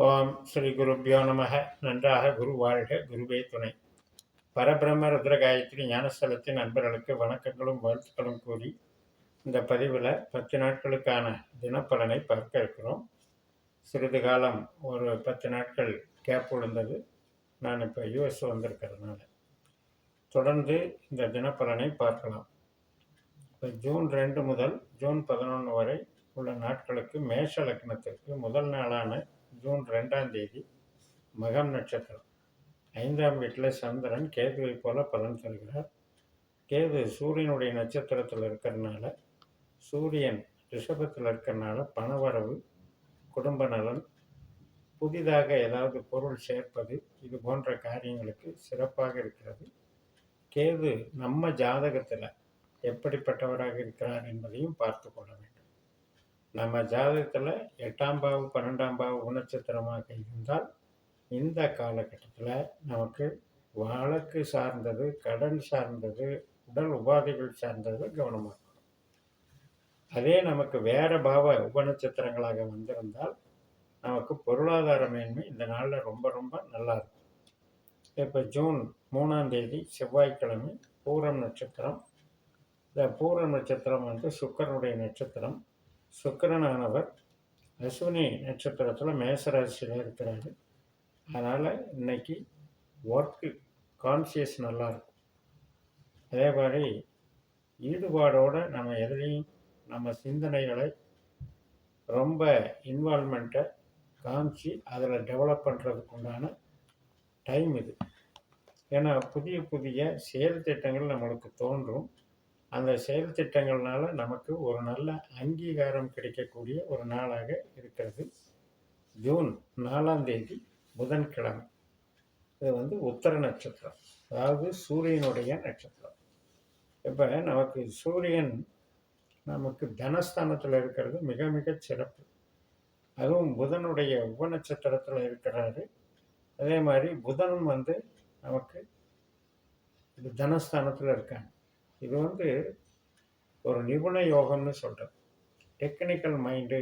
ஓம் ஸ்ரீ குருப்பியோ நமக. நன்றாக குரு வாழ்க, குருவே துணை. பரபிரம்ம ருத்ர காயத்ரி ஞானஸ்தலத்தின் நண்பர்களுக்கு வணக்கங்களும் வாழ்த்துக்களும் கூறி இந்த பதிவில் 10 நாட்களுக்கான தினப்பலனை பார்க்க இருக்கிறோம். சிறிது காலம் ஒரு 10 நாட்கள் கேப் விழுந்தது. நான் இப்போ யூஎஸ் வந்திருக்கிறதுனால தொடர்ந்து இந்த தினப்பலனை பார்க்கலாம். இப்போ ஜூன் 2 முதல் ஜூன் 11 வரை உள்ள நாட்களுக்கு மேஷ லக்னத்திற்கு முதல் நாளான ஜூன் 2ஆம் தேதி மகம் நட்சத்திரம் 5ஆம் வீட்டில் சந்திரன் கேதுவை போல பலன் தருகிறார். கேது சூரியனுடைய நட்சத்திரத்தில் இருக்கிறதுனால, சூரியன் ரிஷபத்தில் இருக்கிறதுனால பணவரவு, குடும்ப நலன், புதிதாக ஏதாவது பொருள் சேர்ப்பது, இது போன்ற காரியங்களுக்கு சிறப்பாக இருக்கிறது. கேது நம்ம ஜாதகத்தில் எப்படிப்பட்டவராக இருக்கிறார் என்பதையும் பார்த்து கொள்ள வேண்டும். நம்ம ஜாதகத்தில் 8ஆம் பாவு 12ஆம் பாவு குணநட்சத்திரமாக இருந்தால் இந்த காலகட்டத்தில் நமக்கு வழக்கு சார்ந்தது, கடன் சார்ந்தது, உடல் உபாதைகள் சார்ந்தது கவனமாக இருக்கணும். அதே நமக்கு வேறு பாவ உபநட்சத்திரங்களாக வந்திருந்தால் நமக்கு பொருளாதார மேன்மை இந்த நாளில் ரொம்ப ரொம்ப நல்லா இருக்கும். இப்போ ஜூன் 3ஆம் தேதி செவ்வாய்க்கிழமை பூரம் நட்சத்திரம். இந்த பூரம் நட்சத்திரம் சுக்கிரனுடைய நட்சத்திரம். சுக்கிரனானவர் அஸ்வினி நட்சத்திரத்தில் மேசராசியில் இருக்கிறாரு. அதனால் இன்னைக்கு ஒர்க்கு கான்சியஸ் நல்லாயிருக்கும். அதே மாதிரி ஈடுபாடோடு நம்ம எதுலேயும் நம்ம சிந்தனைகளை ரொம்ப இன்வால்மெண்ட்டை காமிச்சு அதில் டெவலப் பண்ணுறதுக்கு உண்டான டைம் இது. ஏன்னா புதிய புதிய செயல் திட்டங்கள் நம்மளுக்கு தோன்றும். அந்த செயல் திட்டங்கள்னால நமக்கு ஒரு நல்ல அங்கீகாரம் கிடைக்கக்கூடிய ஒரு நாளாக இருக்கிறது. ஜூன் 4ஆம் தேதி புதன்கிழமை. இது உத்தர நட்சத்திரம், அதாவது சூரியனுடைய நட்சத்திரம். இப்போ நமக்கு சூரியன் நமக்கு தனஸ்தானத்தில் இருக்கிறது மிக மிக சிறப்பு. அதுவும் புதனுடைய உபநட்சத்திரத்தில் இருக்கிறாரு. அதே மாதிரி புதனும் நமக்கு இது தனஸ்தானத்தில் இருக்காங்க. இது ஒரு நிபுண யோகம்னு சொல்கிறது. டெக்னிக்கல் மைண்டு,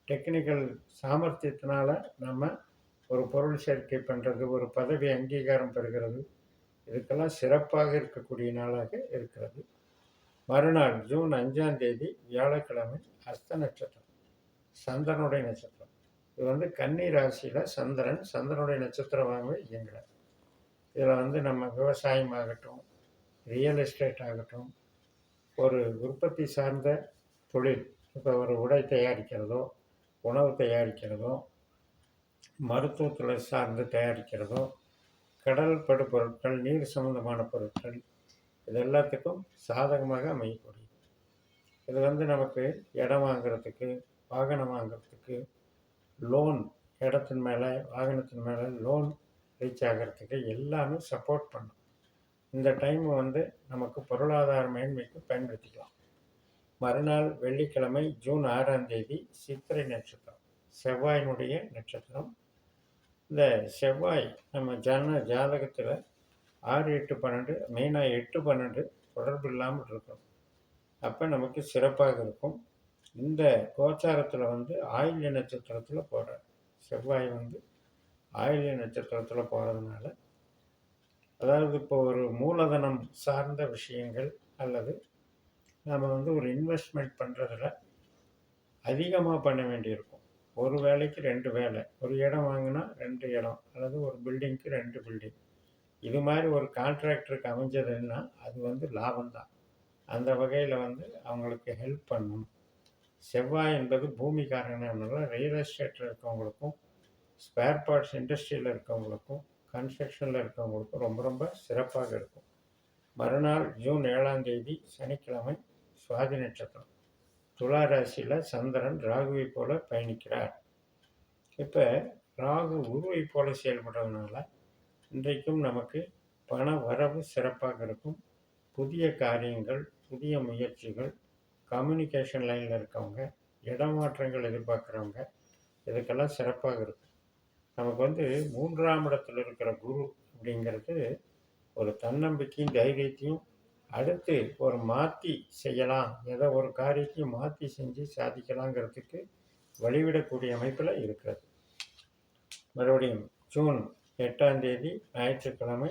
டெக்னிக்கல் சாமர்த்தியத்தினால நம்ம ஒரு பொருள் சேர்க்கை பண்ணுறது, ஒரு பதவி அங்கீகாரம் பெறுகிறது, இதுக்கெல்லாம் சிறப்பாக இருக்கக்கூடிய நாளாக இருக்கிறது. மறுநாள் ஜூன் 5ஆம் தேதி வியாழக்கிழமை அஸ்த நட்சத்திரம், சந்திரனுடைய நட்சத்திரம். இது கன்னி ராசியில் சந்திரனுடைய நட்சத்திரமாகவே இயங்குகிறார். இதில் நம்ம விவசாயமாகட்டும், ரியல் எஸ்டேட் ஆகட்டும், ஒரு உற்பத்தி சார்ந்த தொழில், இப்போ ஒரு உடை தயாரிக்கிறதோ, உணவு தயாரிக்கிறதோ, மருத்துவத்தில் சார்ந்து தயாரிக்கிறதோ, கடல் படு பொருட்கள், நீர் சம்பந்தமான பொருட்கள், இது எல்லாத்துக்கும் சாதகமாக அமையக்கூடியது. இது நமக்கு இடம் வாங்கிறதுக்கு, வாகனம் வாங்கிறதுக்கு, லோன், இடத்தின் மேலே வாகனத்தின் மேலே லோன் ரீச் ஆகிறதுக்கு எல்லாமே சப்போர்ட் பண்ணும். இந்த டைம் நமக்கு பொருளாதார மேன்மைக்கு பயன்படுத்திக்கலாம். மறுநாள் வெள்ளிக்கிழமை ஜூன் 6ஆம் தேதி சித்திரை நட்சத்திரம், செவ்வாயினுடைய நட்சத்திரம். இந்த செவ்வாய் நம்ம ஜாதகத்தில் 6, 8, 12, மெயினாக 8, 12 தொடர்பு இல்லாமல் இருக்கும். அப்போ நமக்கு சிறப்பாக இருக்கும். இந்த கோச்சாரத்தில் ஆயில்ய நட்சத்திரத்தில் போகிறார். செவ்வாய் ஆயில்ய நட்சத்திரத்தில் போகிறதுனால, அதாவது இப்போ ஒரு மூலதனம் சார்ந்த விஷயங்கள் அல்லது நம்ம ஒரு இன்வெஸ்ட்மெண்ட் பண்ணுறதுல அதிகமாக பண்ண வேண்டியிருக்கும். ஒரு வேலைக்கு 2 வேலை, ஒரு இடம் வாங்கினா 2 இடம், அல்லது ஒரு பில்டிங்க்கு 2 பில்டிங், இது மாதிரி ஒரு கான்ட்ராக்டருக்கு அமைஞ்சதுன்னா அது லாபம்தான். அந்த வகையில் அவங்களுக்கு ஹெல்ப் பண்ணணும். செவ்வாய் என்பது பூமிக்காரனால ரியல் எஸ்டேட்டில் இருக்கவங்களுக்கும், ஸ்பேர் பார்ட்ஸ் இண்டஸ்ட்ரியில் இருக்கவங்களுக்கும், கன்ஸ்ட்ரக்ஷனில் இருக்கவங்களுக்கும் ரொம்ப ரொம்ப சிறப்பாக இருக்கும். மறுநாள் ஜூன் 7ஆம் தேதி சனிக்கிழமை சுவாதி நட்சத்திரம், துலா ராசியில் சந்திரன் ராகுவை போல பயணிக்கிறார். இப்போ ராகு குருவை போல செயல்படுறதுனால இன்றைக்கும் நமக்கு பண வரவு சிறப்பாக இருக்கும். புதிய காரியங்கள், புதிய முயற்சிகள், கம்யூனிகேஷன் லைனில் இருக்கவங்க, இடமாற்றங்கள் எதிர்பார்க்குறவங்க, இதுக்கெல்லாம் சிறப்பாக இருக்கும். நமக்கு 3ஆம் இடத்துல இருக்கிற குரு அப்படிங்கிறது ஒரு தன்னம்பிக்கையும் தைரியத்தையும், அடுத்து ஒரு மாற்றி செய்யலாம், ஏதோ ஒரு காரியத்தையும் மாற்றி செஞ்சு சாதிக்கலாங்கிறதுக்கு வழிவிடக்கூடிய அமைப்பில் இருக்கிறது. மறுபடியும் ஜூன் 8ஆம் தேதி ஞாயிற்றுக்கிழமை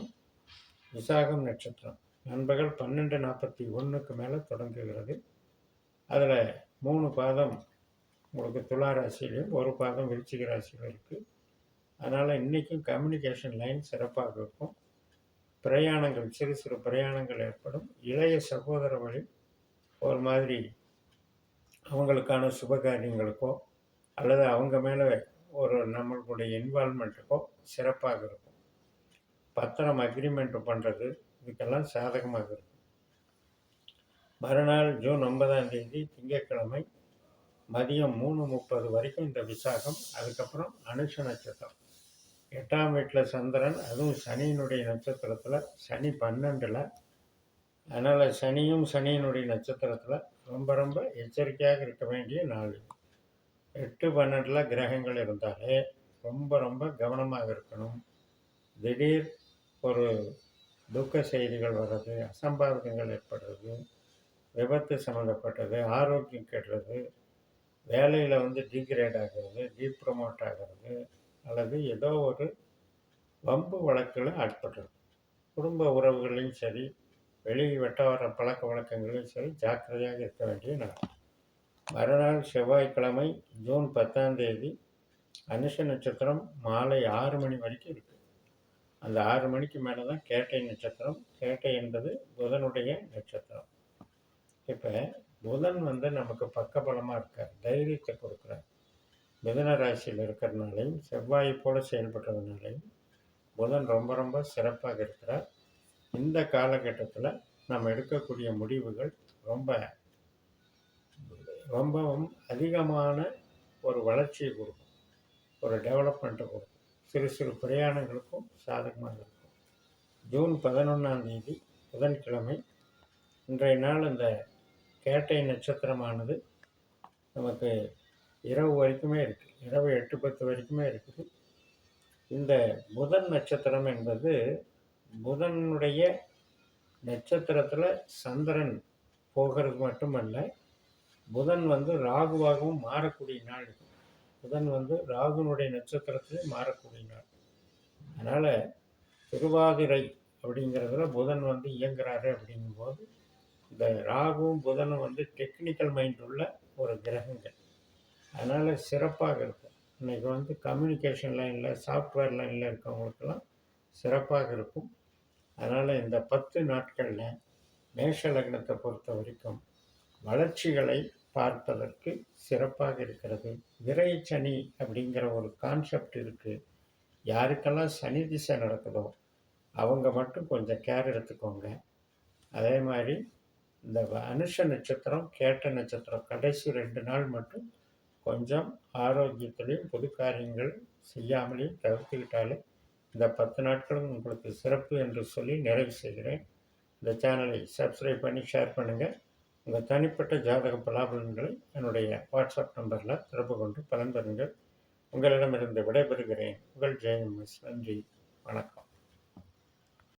விசாகம் நட்சத்திரம் நண்பகல் 12:41க்கு மேலே தொடங்குகிறது. அதில் 3 பாதம் உங்களுக்கு துலா ராசியிலையும் 1 பாதம் விருச்சிக ராசியில் இருக்குது. அதனால் இன்றைக்கும் கம்யூனிகேஷன் லைன் சிறப்பாக இருக்கும். பிரயாணங்கள், சிறு சிறு பிரயாணங்கள் ஏற்படும். இளைய சகோதர வழி ஒரு மாதிரி அவங்களுக்கான சுபகாரியங்களுக்கோ அல்லது அவங்க மேலே ஒரு நம்மளுடைய இன்வால்மெண்ட்டுக்கோ சிறப்பாக இருக்கும். பத்திரம் அக்ரிமெண்ட் பண்ணுறது இதுக்கெல்லாம் சாதகமாக இருக்கும். மறுநாள் ஜூன் 9ஆம் தேதி திங்கட்கிழமை மதியம் 3:30 வரைக்கும் இந்த விசாகம். அதுக்கப்புறம் அனுஷ நட்சத்திரம் 8ஆம் வீட்டில் சந்திரன், அதுவும் சனியினுடைய நட்சத்திரத்தில், சனி 12ல். அதனால் சனியும் சனியினுடைய நட்சத்திரத்தில் ரொம்ப ரொம்ப எச்சரிக்கையாக இருக்க வேண்டிய நாள். 8-12 கிரகங்கள் இருந்தாலே ரொம்ப ரொம்ப கவனமாக இருக்கணும். திடீர் ஒரு துக்க செய்திகள் வர்றது, அசம்பாவிதங்கள் ஏற்படுறது, விபத்து சம்மந்தப்பட்டது, ஆரோக்கியம் கெடுறது, வேலையில் டிகிரேட் ஆகிறது, டீப்ரமோட் ஆகிறது, அல்லது ஏதோ ஒரு வம்பு வழக்கில் ஆட்படுறது. குடும்ப உறவுகளையும் சரி, வெளி வட்டார பழக்க வழக்கங்களையும் சரி ஜாக்கிரதையாக இருக்க வேண்டிய நாள். மறுநாள் செவ்வாய்க்கிழமை ஜூன் 10ஆம் தேதி அனுஷ நட்சத்திரம் மாலை 6 மணி வரைக்கும் இருக்குது. அந்த 6 மணிக்கு மேலே தான் கேட்டை நட்சத்திரம். கேட்டை என்பது புதனுடைய நட்சத்திரம். இப்போ புதன் நமக்கு பக்கபலமாக இருக்கார், தைரியத்தை கொடுக்குறார். மிதுன ராசியில் இருக்கிறதுனாலையும் செவ்வாயை போல செயல்படுறதுனாலையும் புதன் ரொம்ப ரொம்ப சிறப்பாக இருக்கிறார். இந்த காலகட்டத்தில் நம்ம எடுக்கக்கூடிய முடிவுகள் ரொம்பவும் அதிகமான ஒரு வளர்ச்சியை கொடுக்கும், ஒரு டெவலப்மெண்ட்டை கொடுக்கும். சிறு சிறு பிரயாணங்களுக்கும் சாதகமாக இருக்கும். ஜூன் 11ஆம் தேதி புதன்கிழமை இன்றைய நாள் இந்த கேட்டை நட்சத்திரமானது நமக்கு இரவு வரைக்குமே இருக்குது. இரவு 8-10 வரைக்குமே இருக்குது. இந்த புதன் நட்சத்திரம் என்பது புதனுடைய நட்சத்திரத்தில் சந்திரன் போகிறது மட்டுமல்ல, புதன் ராகுவாகவும் மாறக்கூடிய நாள். புதன் ராகுனுடைய நட்சத்திரத்திலே மாறக்கூடிய நாள். அதனால் திருவாதிரை அப்படிங்கிறதுல புதன் இயங்குறாரு. அப்படிங்கும்போது இந்த ராகுவும் புதனும் டெக்னிக்கல் மைண்ட் உள்ள ஒரு கிரகங்கள். அதனால் சிறப்பாக இருக்கும். இன்றைக்கி கம்யூனிகேஷன் லைனில், சாஃப்ட்வேர் லைனில் இருக்கவங்களுக்கெல்லாம் சிறப்பாக இருக்கும். அதனால் இந்த 10 நாட்களில் மேஷ லக்னத்தை பொறுத்த வரைக்கும் வளர்ச்சிகளை பார்ப்பதற்கு சிறப்பாக இருக்கிறது. விரைச்சனி அப்படிங்கிற ஒரு கான்செப்ட் இருக்குது. யாருக்கெல்லாம் சனி திசை நடக்குதோ அவங்க மட்டும் கொஞ்சம் கேர் எடுத்துக்கோங்க. அதே மாதிரி இந்த அனுஷ நட்சத்திரம், கேட்ட நட்சத்திரம் கடைசி 2 நாள் மட்டும் கொஞ்சம் ஆரோக்கியத்திலையும் பொது காரியங்கள் செய்யாமலேயும் தவிர்த்துக்கிட்டாலே இந்த 10 நாட்களும் உங்களுக்கு சிறப்பு என்று சொல்லி நிறைவு செய்கிறேன். இந்த சேனலை சப்ஸ்கிரைப் பண்ணி ஷேர் பண்ணுங்கள். உங்கள் தனிப்பட்ட ஜாதக பலாபலன்களை என்னுடைய வாட்ஸ்அப் நம்பரில் தொடர்பு கொண்டு பலன் பெறுங்கள். உங்களிடமிருந்து விடைபெறுகிறேன். உங்கள் ஜெயம். நன்றி, வணக்கம்.